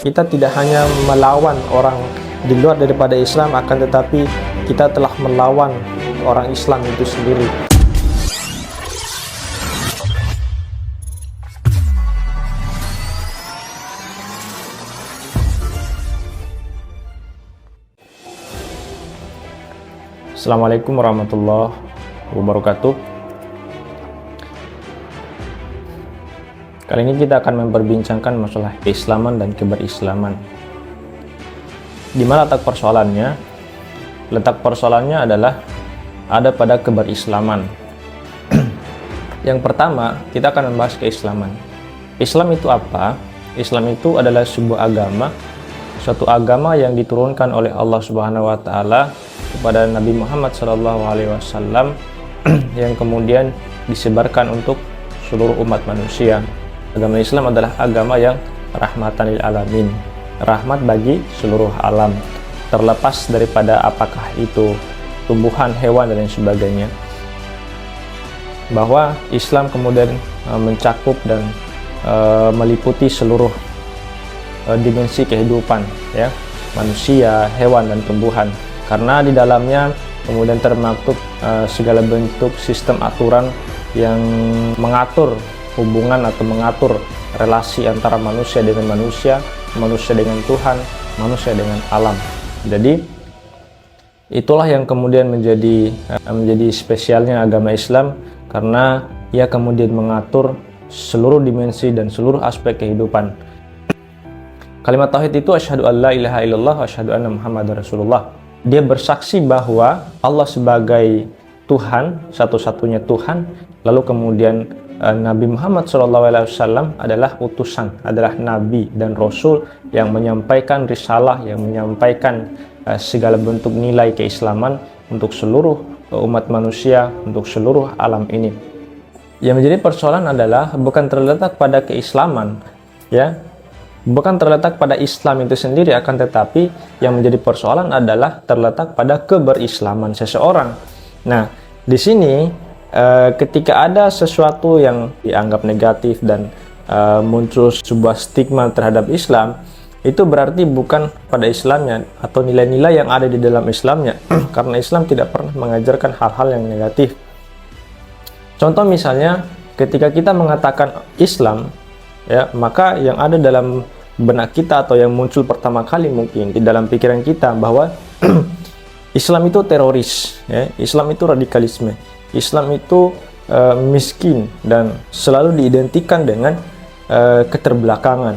Kita tidak hanya melawan orang di luar daripada Islam, akan tetapi kita telah melawan orang Islam itu sendiri. Assalamualaikum warahmatullahi wabarakatuh. Kali ini kita akan memperbincangkan masalah keislaman dan keberislaman. Di mana letak persoalannya? Letak persoalannya adalah ada pada keberislaman. Yang pertama, kita akan membahas keislaman. Islam itu apa? Islam itu adalah sebuah agama, suatu agama yang diturunkan oleh Allah Subhanahu wa taala kepada Nabi Muhammad SAW yang kemudian disebarkan untuk seluruh umat manusia. Agama Islam adalah agama yang rahmatan lil alamin, rahmat bagi seluruh alam, terlepas daripada apakah itu tumbuhan, hewan, dan lain sebagainya. Bahwa Islam kemudian mencakup dan meliputi seluruh dimensi kehidupan, ya, manusia, hewan, dan tumbuhan. Karena di dalamnya kemudian termaktub segala bentuk sistem aturan yang mengatur hubungan atau mengatur relasi antara manusia dengan manusia, manusia dengan Tuhan, manusia dengan alam. Jadi itulah yang kemudian menjadi spesialnya agama Islam, karena ia kemudian mengatur seluruh dimensi dan seluruh aspek kehidupan. Kalimat tauhid itu asyhadu an la ilaha illallah wa asyhadu anna muhammadar rasulullah. Dia bersaksi bahwa Allah sebagai Tuhan, satu-satunya Tuhan, lalu kemudian Nabi Muhammad SAW adalah utusan, adalah nabi dan rasul yang menyampaikan risalah, yang menyampaikan segala bentuk nilai keislaman untuk seluruh umat manusia, untuk seluruh alam ini. Yang menjadi persoalan adalah bukan terletak pada keislaman, ya, bukan terletak pada Islam itu sendiri, akan tetapi yang menjadi persoalan adalah terletak pada keberislaman seseorang. Nah, di sini ketika ada sesuatu yang dianggap negatif dan muncul sebuah stigma terhadap Islam, itu berarti bukan pada Islamnya atau nilai-nilai yang ada di dalam Islamnya, karena Islam tidak pernah mengajarkan hal-hal yang negatif. Contoh misalnya, ketika kita mengatakan Islam, ya, maka yang ada dalam benak kita atau yang muncul pertama kali mungkin di dalam pikiran kita bahwa Islam itu teroris, ya, Islam itu radikalisme, Islam itu miskin dan selalu diidentikan dengan keterbelakangan.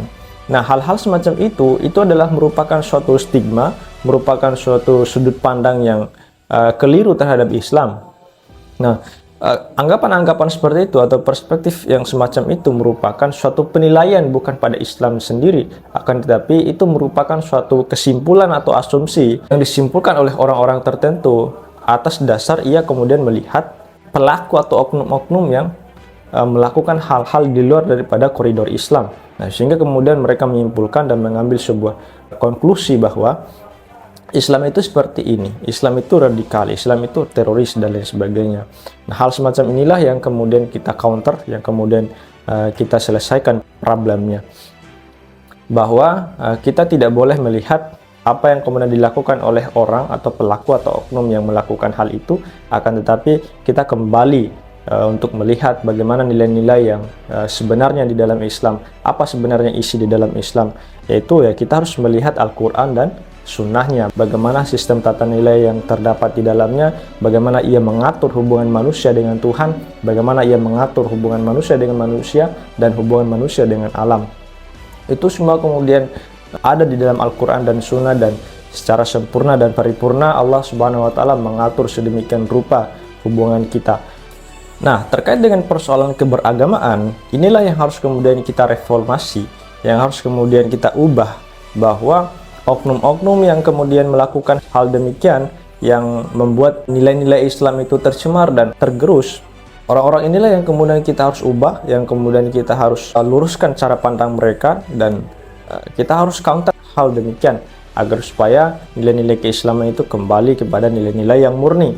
Nah, hal-hal semacam itu adalah merupakan suatu stigma, merupakan suatu sudut pandang yang keliru terhadap Islam. Nah, anggapan-anggapan seperti itu atau perspektif yang semacam itu merupakan suatu penilaian bukan pada Islam sendiri, akan tetapi itu merupakan suatu kesimpulan atau asumsi yang disimpulkan oleh orang-orang tertentu atas dasar ia kemudian melihat pelaku atau oknum-oknum yang melakukan hal-hal di luar daripada koridor Islam. Nah, sehingga kemudian mereka menyimpulkan dan mengambil sebuah konklusi bahwa Islam itu seperti ini, Islam itu radikal, Islam itu teroris, dan lain sebagainya. Nah, hal semacam inilah yang kemudian kita counter, yang kemudian kita selesaikan problemnya. Bahwa kita tidak boleh melihat apa yang kemudian dilakukan oleh orang atau pelaku atau oknum yang melakukan hal itu, akan tetapi kita kembali untuk melihat bagaimana nilai-nilai yang sebenarnya di dalam Islam, apa sebenarnya isi di dalam Islam, yaitu ya kita harus melihat Al-Quran dan sunnahnya, bagaimana sistem tata nilai yang terdapat di dalamnya, bagaimana ia mengatur hubungan manusia dengan Tuhan, bagaimana ia mengatur hubungan manusia dengan manusia, dan hubungan manusia dengan alam. Itu semua kemudian ada di dalam Al-Quran dan Sunnah, dan secara sempurna dan paripurna Allah Subhanahu wa taala mengatur sedemikian rupa hubungan kita. Nah, terkait dengan persoalan keberagamaan, inilah yang harus kemudian kita reformasi, yang harus kemudian kita ubah, bahwa oknum-oknum yang kemudian melakukan hal demikian yang membuat nilai-nilai Islam itu tercemar dan tergerus, orang-orang inilah yang kemudian kita harus ubah, yang kemudian kita harus luruskan cara pandang mereka, dan kita harus counter hal demikian agar supaya nilai-nilai keislaman itu kembali kepada nilai-nilai yang murni.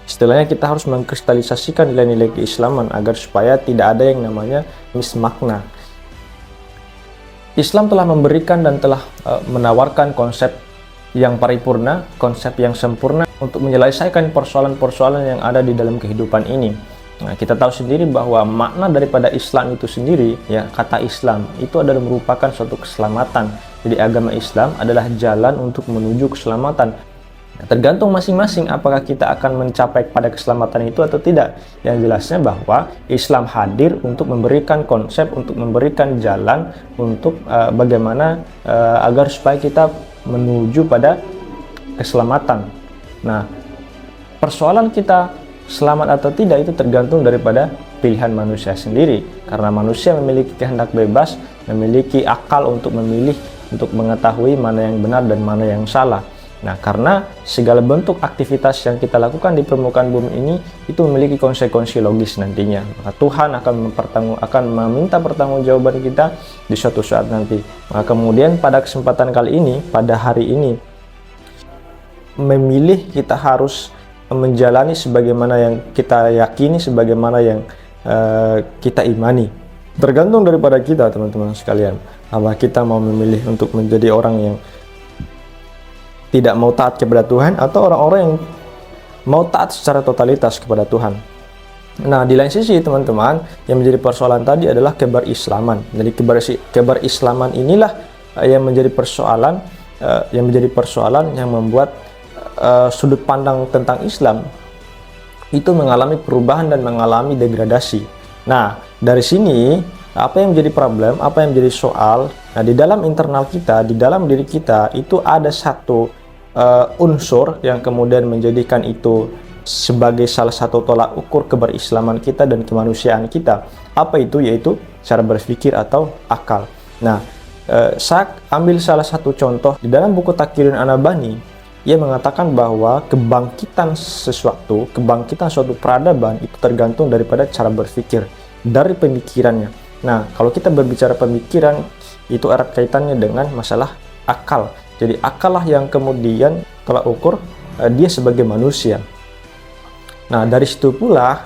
Istilahnya kita harus mengkristalisasikan nilai-nilai keislaman agar supaya tidak ada yang namanya mismakna. Islam telah memberikan dan telah menawarkan konsep yang paripurna, konsep yang sempurna untuk menyelesaikan persoalan-persoalan yang ada di dalam kehidupan ini. Nah, kita tahu sendiri bahwa makna daripada Islam itu sendiri, ya, kata Islam itu adalah merupakan suatu keselamatan. Jadi agama Islam adalah jalan untuk menuju keselamatan. Tergantung masing-masing apakah kita akan mencapai pada keselamatan itu atau tidak. Yang jelasnya bahwa Islam hadir untuk memberikan konsep, untuk memberikan jalan untuk bagaimana agar supaya kita menuju pada keselamatan. Nah, persoalan kita selamat atau tidak itu tergantung daripada pilihan manusia sendiri, karena manusia memiliki kehendak bebas, memiliki akal untuk memilih, untuk mengetahui mana yang benar dan mana yang salah. Nah, karena segala bentuk aktivitas yang kita lakukan di permukaan bumi ini itu memiliki konsekuensi logis nantinya. Maka Tuhan akan meminta pertanggungjawaban kita di suatu saat nanti. Maka kemudian pada kesempatan kali ini, pada hari ini, memilih kita harus menjalani sebagaimana yang kita yakini, sebagaimana yang kita imani. Tergantung daripada kita, teman-teman sekalian. Apakah kita mau memilih untuk menjadi orang yang tidak mau taat kepada Tuhan, atau orang-orang yang mau taat secara totalitas kepada Tuhan. Nah, di lain sisi, teman-teman, yang menjadi persoalan tadi adalah keberislaman. Jadi keberislaman inilah yang menjadi persoalan yang membuat sudut pandang tentang Islam itu mengalami perubahan dan mengalami degradasi. Nah, dari sini apa yang menjadi problem, apa yang menjadi soal? Nah, di dalam internal kita, di dalam diri kita itu ada satu unsur yang kemudian menjadikan itu sebagai salah satu tolak ukur keberislaman kita dan kemanusiaan kita. Apa itu? Yaitu cara berpikir atau akal. Nah, saya ambil salah satu contoh di dalam buku Takyirun An-Nabhani. Ia mengatakan bahwa kebangkitan kebangkitan suatu peradaban itu tergantung daripada cara berpikir, dari pemikirannya. Nah, kalau kita berbicara pemikiran, itu erat kaitannya dengan masalah akal. Jadi akallah yang kemudian tolak ukur dia sebagai manusia. Nah, dari situ pula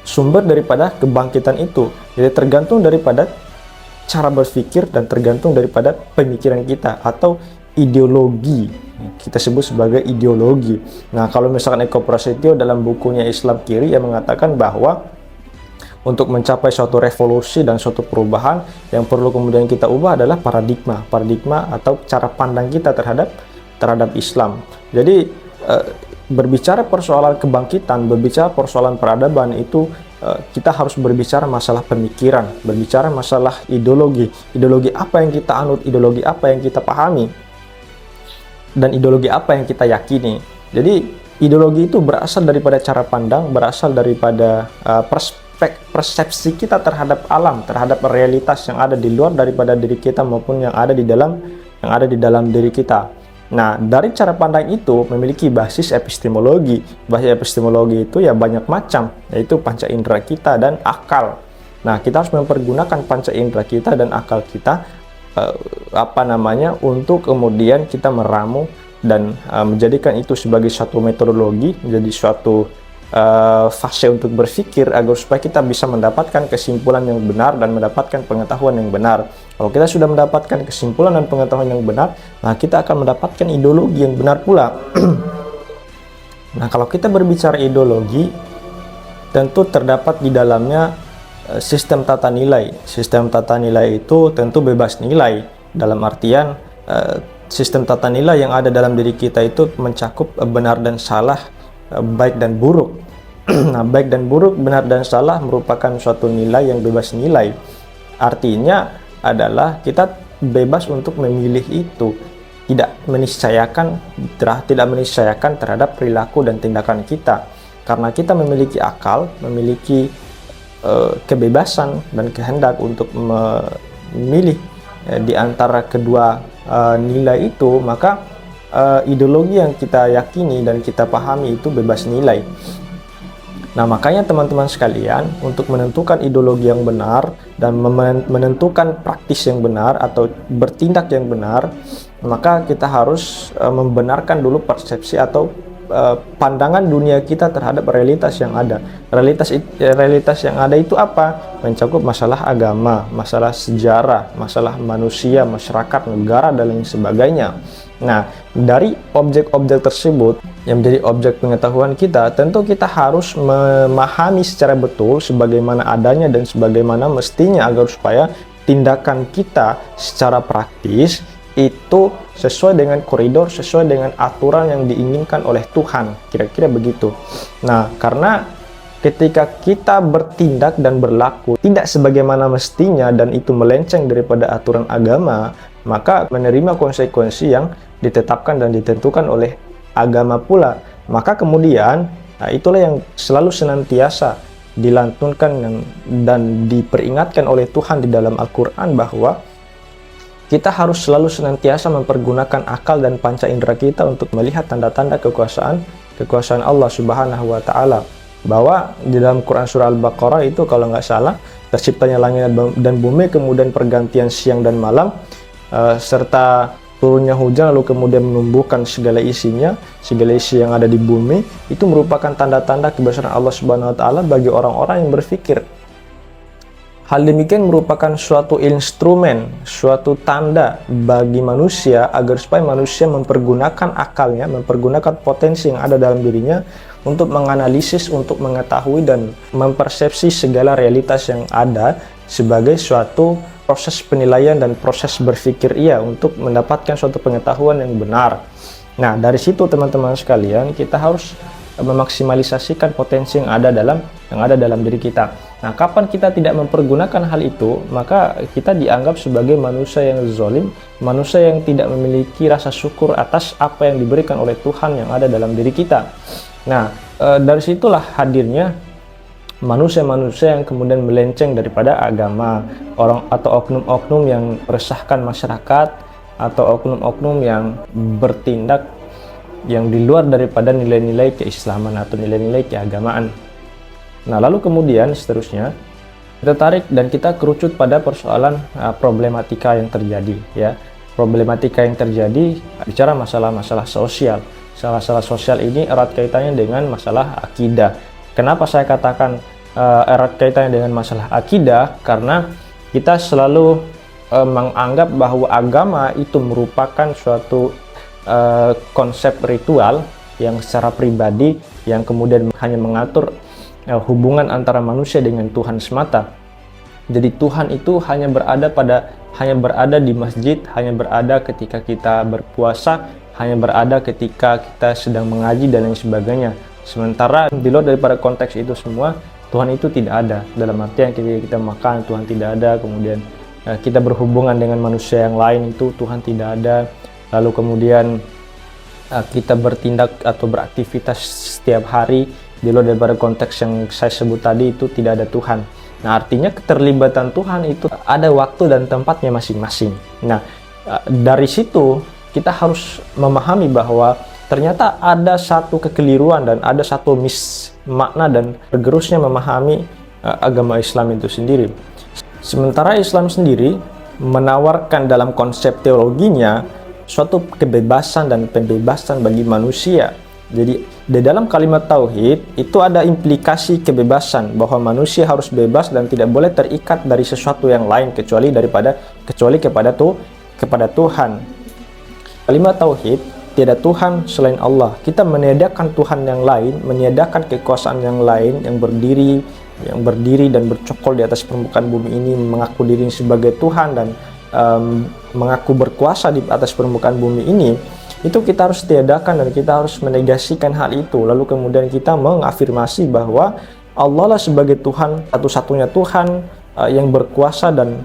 sumber daripada kebangkitan itu. Jadi tergantung daripada cara berpikir dan tergantung daripada pemikiran kita atau ideologi. Kita sebut sebagai ideologi. Nah, kalau misalkan Eko Prasetyo dalam bukunya Islam Kiri yang mengatakan bahwa untuk mencapai suatu revolusi dan suatu perubahan, yang perlu kemudian kita ubah adalah paradigma atau cara pandang kita terhadap Islam. Jadi berbicara persoalan kebangkitan, berbicara persoalan peradaban itu kita harus berbicara masalah pemikiran, berbicara masalah ideologi apa yang kita anut, ideologi apa yang kita pahami, dan ideologi apa yang kita yakini. Jadi ideologi itu berasal daripada cara pandang, berasal daripada persepsi kita terhadap alam, terhadap realitas yang ada di luar daripada diri kita maupun yang ada di dalam diri kita. Nah, dari cara pandang itu memiliki basis epistemologi. Basis epistemologi itu ya banyak macam, yaitu panca indera kita dan akal. Nah, kita harus mempergunakan panca indera kita dan akal kita untuk kemudian kita meramu dan menjadikan itu sebagai suatu metodologi, menjadi suatu fase untuk berpikir agar supaya kita bisa mendapatkan kesimpulan yang benar dan mendapatkan pengetahuan yang benar. Kalau kita sudah mendapatkan kesimpulan dan pengetahuan yang benar, nah kita akan mendapatkan ideologi yang benar pula. Nah, kalau kita berbicara ideologi, tentu terdapat di dalamnya sistem tata nilai. Sistem tata nilai itu tentu bebas nilai, dalam artian sistem tata nilai yang ada dalam diri kita itu mencakup benar dan salah, baik dan buruk. Nah, baik dan buruk, benar dan salah merupakan suatu nilai yang bebas nilai. Artinya adalah kita bebas untuk memilih itu, tidak meniscayakan terhadap perilaku dan tindakan kita, karena kita memiliki akal, memiliki kebebasan dan kehendak untuk memilih di antara kedua nilai itu. Maka ideologi yang kita yakini dan kita pahami itu bebas nilai. Nah, makanya teman-teman sekalian, untuk menentukan ideologi yang benar dan menentukan praktis yang benar atau bertindak yang benar, maka kita harus membenarkan dulu persepsi atau pandangan dunia kita terhadap realitas yang ada. Realitas yang ada itu apa? Mencakup masalah agama, masalah sejarah, masalah manusia, masyarakat, negara, dan lain sebagainya. Nah, dari objek-objek tersebut yang menjadi objek pengetahuan kita, tentu kita harus memahami secara betul sebagaimana adanya dan sebagaimana mestinya, agar supaya tindakan kita secara praktis itu sesuai dengan koridor, sesuai dengan aturan yang diinginkan oleh Tuhan, kira-kira begitu. Nah, karena ketika kita bertindak dan berlaku tidak sebagaimana mestinya dan itu melenceng daripada aturan agama, maka menerima konsekuensi yang ditetapkan dan ditentukan oleh agama pula. Maka kemudian, itulah yang selalu senantiasa dilantunkan dan diperingatkan oleh Tuhan di dalam Al-Quran, bahwa kita harus selalu senantiasa mempergunakan akal dan panca indera kita untuk melihat tanda-tanda kekuasaan Allah Subhanahu wa Ta'ala. Bahwa di dalam Quran surah Al-Baqarah itu, kalau nggak salah, terciptanya langit dan bumi, kemudian pergantian siang dan malam, serta turunnya hujan, lalu kemudian menumbuhkan segala isinya, segala isi yang ada di bumi, itu merupakan tanda-tanda kebesaran Allah Subhanahu wa Ta'ala bagi orang-orang yang berfikir. Hal demikian merupakan suatu instrumen, suatu tanda bagi manusia agar supaya manusia mempergunakan akalnya, mempergunakan potensi yang ada dalam dirinya untuk menganalisis, untuk mengetahui dan mempersepsi segala realitas yang ada sebagai suatu proses penilaian dan proses berpikir ia untuk mendapatkan suatu pengetahuan yang benar. Nah, dari situ teman-teman sekalian, kita harus memaksimalisasikan potensi yang ada dalam diri kita. Nah, kapan kita tidak mempergunakan hal itu, maka kita dianggap sebagai manusia yang zalim, manusia yang tidak memiliki rasa syukur atas apa yang diberikan oleh Tuhan yang ada dalam diri kita. Nah, dari situlah hadirnya manusia-manusia yang kemudian melenceng daripada agama, orang atau oknum-oknum yang meresahkan masyarakat, atau oknum-oknum yang bertindak yang di luar daripada nilai-nilai keislaman atau nilai-nilai keagamaan. Nah, lalu kemudian seterusnya kita tarik dan kita kerucut pada persoalan problematika yang terjadi, ya. Problematika yang terjadi bicara masalah-masalah sosial. Masalah sosial ini erat kaitannya dengan masalah akidah. Kenapa saya katakan erat kaitannya dengan masalah akidah? Karena kita selalu menganggap bahwa agama itu merupakan suatu konsep ritual yang secara pribadi yang kemudian hanya mengatur hubungan antara manusia dengan Tuhan semata. Jadi Tuhan itu hanya berada di masjid, hanya berada ketika kita berpuasa, hanya berada ketika kita sedang mengaji dan lain sebagainya. Sementara di luar daripada konteks itu semua, Tuhan itu tidak ada. Dalam artian ketika kita makan, Tuhan tidak ada. Kemudian kita berhubungan dengan manusia yang lain, itu Tuhan tidak ada. Lalu kemudian kita bertindak atau beraktivitas setiap hari di luar daripada konteks yang saya sebut tadi, itu tidak ada Tuhan. Nah, artinya keterlibatan Tuhan itu ada waktu dan tempatnya masing-masing. Nah, dari situ kita harus memahami bahwa ternyata ada satu kekeliruan dan ada satu makna dan tergerusnya memahami agama Islam itu sendiri. Sementara Islam sendiri menawarkan dalam konsep teologinya suatu kebebasan dan pembebasan bagi manusia. Jadi di dalam kalimat tauhid itu ada implikasi kebebasan, bahwa manusia harus bebas dan tidak boleh terikat dari sesuatu yang lain kecuali kepada Tuhan. Kalimat tauhid, tiada Tuhan selain Allah. Kita meniadakan Tuhan yang lain, meniadakan kekuasaan yang lain yang berdiri dan bercokol di atas permukaan bumi ini, mengaku diri sebagai Tuhan dan mengaku berkuasa di atas permukaan bumi ini. Itu kita harus tiadakan dan kita harus menegasikan hal itu. Lalu kemudian kita mengafirmasi bahwa Allah lah sebagai Tuhan, satu-satunya Tuhan yang berkuasa dan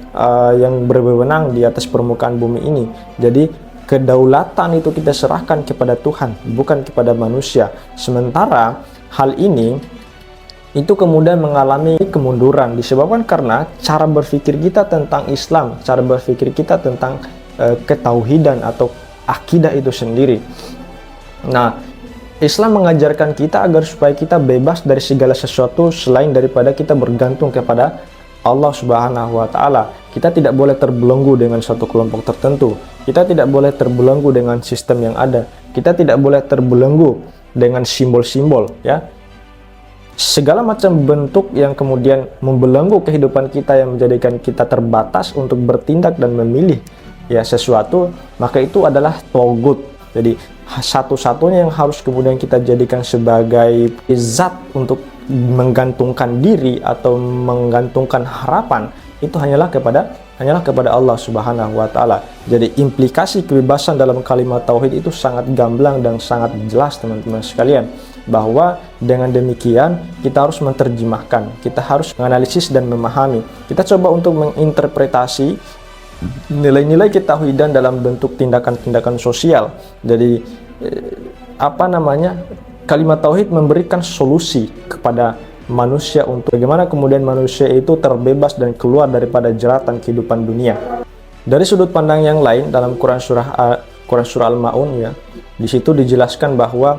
yang berwenang di atas permukaan bumi ini. Jadi kedaulatan itu kita serahkan kepada Tuhan, bukan kepada manusia. Sementara hal ini itu kemudian mengalami kemunduran disebabkan karena cara berpikir kita tentang Islam, cara berpikir kita tentang ketauhidan atau akidah itu sendiri. Nah, Islam mengajarkan kita agar supaya kita bebas dari segala sesuatu selain daripada kita bergantung kepada Allah Subhanahu wa Ta'ala. Kita tidak boleh terbelenggu dengan suatu kelompok tertentu. Kita tidak boleh terbelenggu dengan sistem yang ada. Kita tidak boleh terbelenggu dengan simbol-simbol, ya. Segala macam bentuk yang kemudian membelenggu kehidupan kita, yang menjadikan kita terbatas untuk bertindak dan memilih ya sesuatu, maka itu adalah togut. Jadi satu-satunya yang harus kemudian kita jadikan sebagai zat untuk menggantungkan diri atau menggantungkan harapan, itu hanyalah kepada Allah Subhanahu wa taala. Jadi implikasi kebebasan dalam kalimat tauhid itu sangat gamblang dan sangat jelas, teman-teman sekalian, bahwa dengan demikian kita harus menerjemahkan, kita harus menganalisis dan memahami. Kita coba untuk menginterpretasi nilai-nilai ketauhidan dalam bentuk tindakan-tindakan sosial. Jadi kalimat tauhid memberikan solusi kepada manusia untuk bagaimana kemudian manusia itu terbebas dan keluar daripada jeratan kehidupan dunia. Dari sudut pandang yang lain, dalam Quran surah Al-Maun, ya, di situ dijelaskan bahwa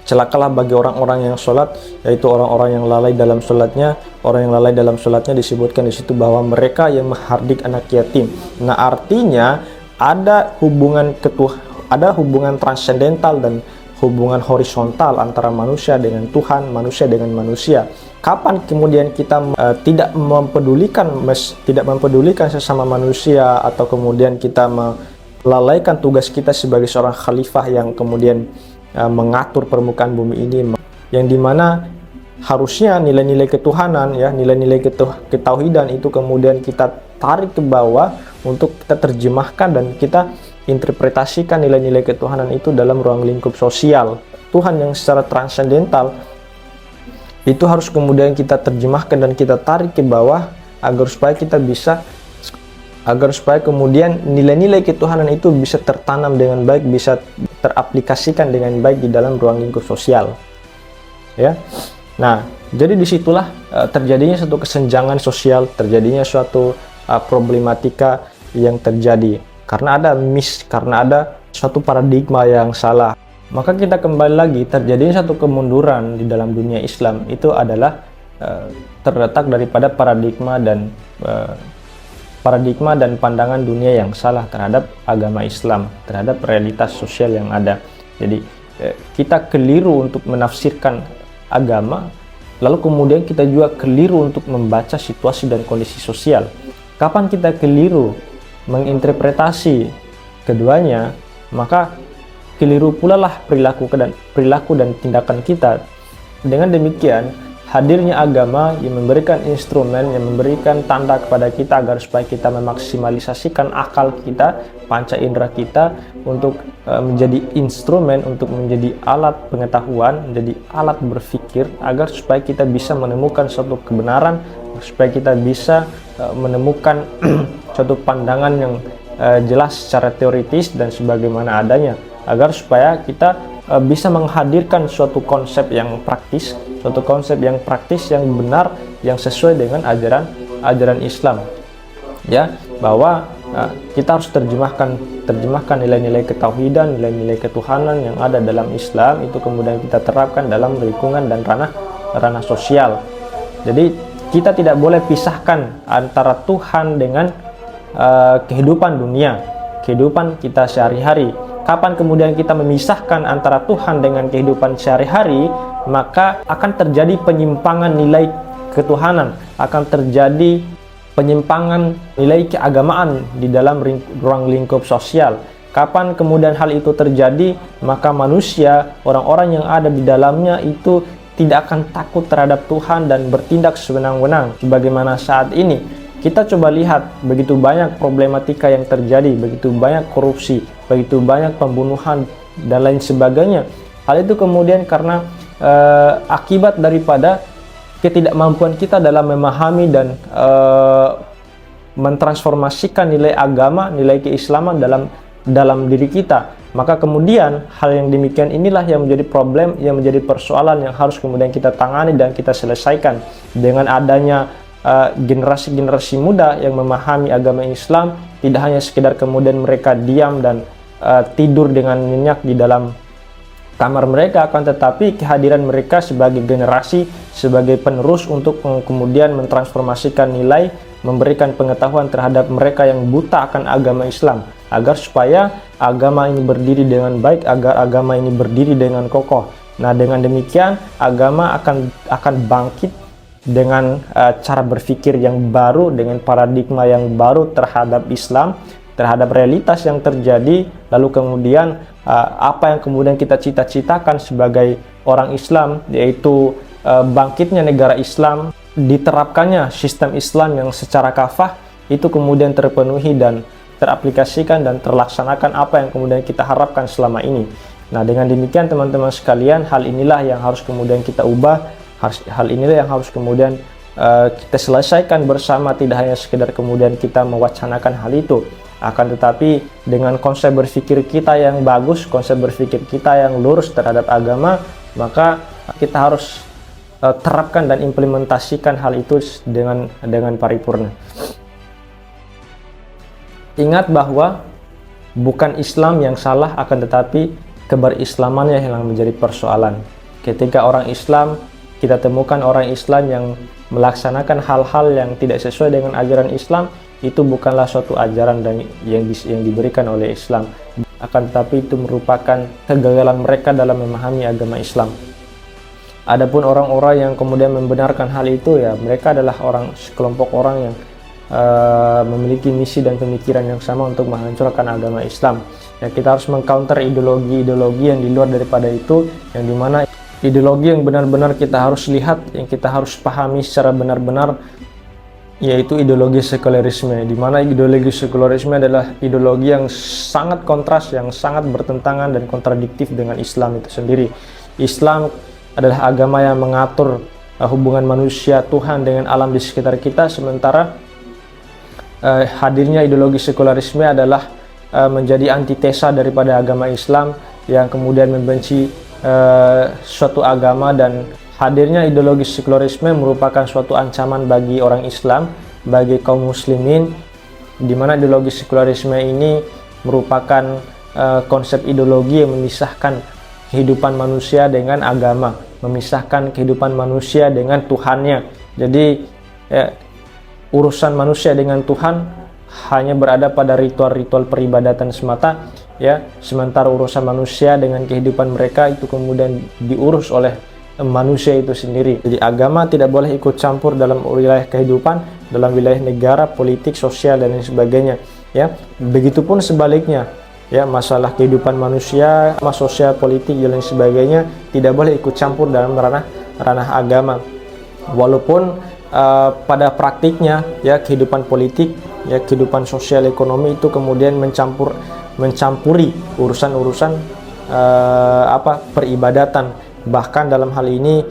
celakalah bagi orang-orang yang sholat, yaitu orang-orang yang lalai dalam sholatnya. Orang yang lalai dalam sholatnya disebutkan di situ bahwa mereka yang menghardik anak yatim. Nah, artinya ada hubungan transendental dan hubungan horizontal antara manusia dengan Tuhan, manusia dengan manusia. Kapan kemudian kita tidak mempedulikan sesama manusia, atau kemudian kita melalaikan tugas kita sebagai seorang khalifah yang kemudian mengatur permukaan bumi ini, yang dimana harusnya nilai-nilai ketuhanan, ya, nilai-nilai ketauhidan itu kemudian kita tarik ke bawah untuk kita terjemahkan dan kita interpretasikan nilai-nilai ketuhanan itu dalam ruang lingkup sosial. Tuhan yang secara transendental itu harus kemudian kita terjemahkan dan kita tarik ke bawah agar supaya kemudian nilai-nilai ketuhanan itu bisa tertanam dengan baik, bisa teraplikasikan dengan baik di dalam ruang lingkup sosial, ya. Nah, jadi disitulah terjadinya suatu kesenjangan sosial, terjadinya suatu problematika yang terjadi karena ada suatu paradigma yang salah. Maka kita kembali lagi, terjadinya satu kemunduran di dalam dunia Islam itu adalah terletak daripada paradigma dan pandangan dunia yang salah terhadap agama Islam, terhadap realitas sosial yang ada. Jadi kita keliru untuk menafsirkan agama, lalu kemudian kita juga keliru untuk membaca situasi dan kondisi sosial. Kapan kita keliru menginterpretasi keduanya, maka keliru pula lah perilaku dan tindakan kita. Dengan demikian, hadirnya agama yang memberikan instrumen, yang memberikan tanda kepada kita agar supaya kita memaksimalisasikan akal kita, panca indera kita untuk menjadi instrumen, untuk menjadi alat pengetahuan, menjadi alat berpikir, agar supaya kita bisa menemukan suatu kebenaran, supaya kita bisa menemukan suatu pandangan yang jelas secara teoritis dan sebagaimana adanya, agar supaya kita bisa menghadirkan suatu konsep yang praktis, yang benar, yang sesuai dengan ajaran Islam, ya, bahwa kita harus terjemahkan nilai-nilai ketauhidan, nilai-nilai ketuhanan yang ada dalam Islam itu kemudian kita terapkan dalam lingkungan dan ranah sosial. Jadi kita tidak boleh pisahkan antara Tuhan dengan kehidupan dunia, kehidupan kita sehari-hari. Kapan kemudian kita memisahkan antara Tuhan dengan kehidupan sehari-hari, maka akan terjadi penyimpangan nilai ketuhanan, akan terjadi penyimpangan nilai keagamaan di dalam ruang lingkup sosial. Kapan kemudian hal itu terjadi, maka manusia, orang-orang yang ada di dalamnya itu tidak akan takut terhadap Tuhan dan bertindak sewenang-wenang. Sebagaimana saat ini kita coba lihat, begitu banyak problematika yang terjadi, begitu banyak korupsi, begitu banyak pembunuhan dan lain sebagainya. Hal itu kemudian karena akibat daripada ketidakmampuan kita dalam memahami dan mentransformasikan nilai agama, nilai keislaman dalam diri kita. Maka kemudian hal yang demikian inilah yang menjadi problem, yang menjadi persoalan yang harus kemudian kita tangani dan kita selesaikan dengan adanya generasi-generasi muda yang memahami agama Islam. Tidak hanya sekedar kemudian mereka diam dan tidur dengan nyenyak di dalam kamar mereka, akan tetapi kehadiran mereka sebagai generasi, sebagai penerus untuk kemudian mentransformasikan nilai, memberikan pengetahuan terhadap mereka yang buta akan agama Islam, agar supaya agama ini berdiri dengan baik, agar agama ini berdiri dengan kokoh. Nah, dengan demikian agama akan bangkit dengan cara berpikir yang baru, dengan paradigma yang baru terhadap Islam, terhadap realitas yang terjadi. Lalu kemudian apa yang kemudian kita cita-citakan sebagai orang Islam, yaitu bangkitnya negara Islam, diterapkannya sistem Islam yang secara kafah, itu kemudian terpenuhi dan teraplikasikan dan terlaksanakan apa yang kemudian kita harapkan selama ini. Nah, dengan demikian teman-teman sekalian, hal inilah yang harus kemudian kita ubah, hal inilah yang harus kemudian kita selesaikan bersama, tidak hanya sekedar kemudian kita mewacanakan hal itu, akan tetapi dengan konsep berpikir kita yang bagus, konsep berpikir kita yang lurus terhadap agama, maka kita harus terapkan dan implementasikan hal itu dengan paripurna. Ingat bahwa bukan Islam yang salah, akan tetapi keberislamannya yang menjadi persoalan. Ketika orang Islam, kita temukan orang Islam yang melaksanakan hal-hal yang tidak sesuai dengan ajaran Islam, itu bukanlah suatu ajaran yang diberikan oleh Islam, akan tetapi itu merupakan kegagalan mereka dalam memahami agama Islam. Adapun orang-orang yang kemudian membenarkan hal itu, ya mereka adalah sekelompok orang yang memiliki misi dan pemikiran yang sama untuk menghancurkan agama Islam. Ya, kita harus mengcounter ideologi-ideologi yang di luar daripada itu, yang dimana ideologi yang benar-benar kita harus lihat, yang kita harus pahami secara benar-benar, yaitu ideologi sekularisme, di mana ideologi sekularisme adalah ideologi yang sangat kontras, yang sangat bertentangan dan kontradiktif dengan Islam itu sendiri. Islam adalah agama yang mengatur hubungan manusia Tuhan dengan alam di sekitar kita, sementara hadirnya ideologi sekularisme adalah menjadi antitesa daripada agama Islam yang kemudian membenci suatu agama, dan hadirnya ideologi sekularisme merupakan suatu ancaman bagi orang Islam, bagi kaum muslimin, di mana ideologi sekularisme ini merupakan konsep ideologi yang memisahkan kehidupan manusia dengan agama, memisahkan kehidupan manusia dengan Tuhannya. Jadi urusan manusia dengan Tuhan hanya berada pada ritual-ritual peribadatan semata, ya, sementara urusan manusia dengan kehidupan mereka itu kemudian diurus oleh manusia itu sendiri. Jadi agama tidak boleh ikut campur dalam wilayah kehidupan, dalam wilayah negara, politik, sosial, dan lain sebagainya, ya. Begitupun sebaliknya, ya, masalah kehidupan manusia, masalah sosial, politik, dan lain sebagainya tidak boleh ikut campur dalam ranah agama. Walaupun pada praktiknya, ya, kehidupan politik, ya, kehidupan sosial ekonomi itu kemudian mencampuri urusan-urusan peribadatan. Bahkan dalam hal ini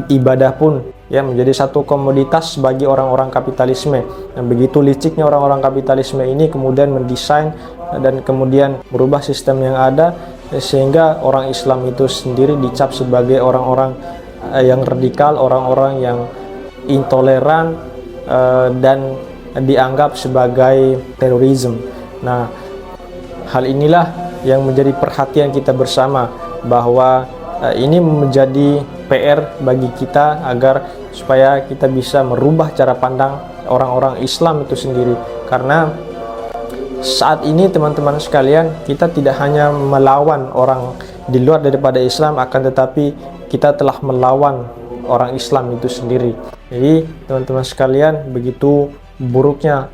ibadah pun, ya, menjadi satu komoditas bagi orang-orang kapitalisme. Dan begitu liciknya orang-orang kapitalisme ini kemudian mendesain dan kemudian merubah sistem yang ada, sehingga orang Islam itu sendiri dicap sebagai orang-orang yang radikal, orang-orang yang intoleran, dan dianggap sebagai terorisme. Nah, hal inilah yang menjadi perhatian kita bersama, bahwa ini menjadi PR bagi kita agar supaya kita bisa merubah cara pandang orang-orang Islam itu sendiri. Karena saat ini teman-teman sekalian, kita tidak hanya melawan orang di luar daripada Islam, akan tetapi kita telah melawan orang Islam itu sendiri. Jadi teman-teman sekalian, begitu buruknya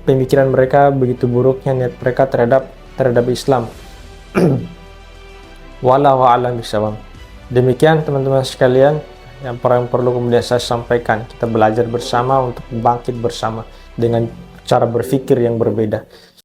pemikiran mereka, begitu buruknya niat mereka terhadap Islam. Wallahu a'lam bishawab. Demikian teman-teman sekalian yang perlu kemudian saya sampaikan. Kita belajar bersama untuk bangkit bersama dengan cara berpikir yang berbeda.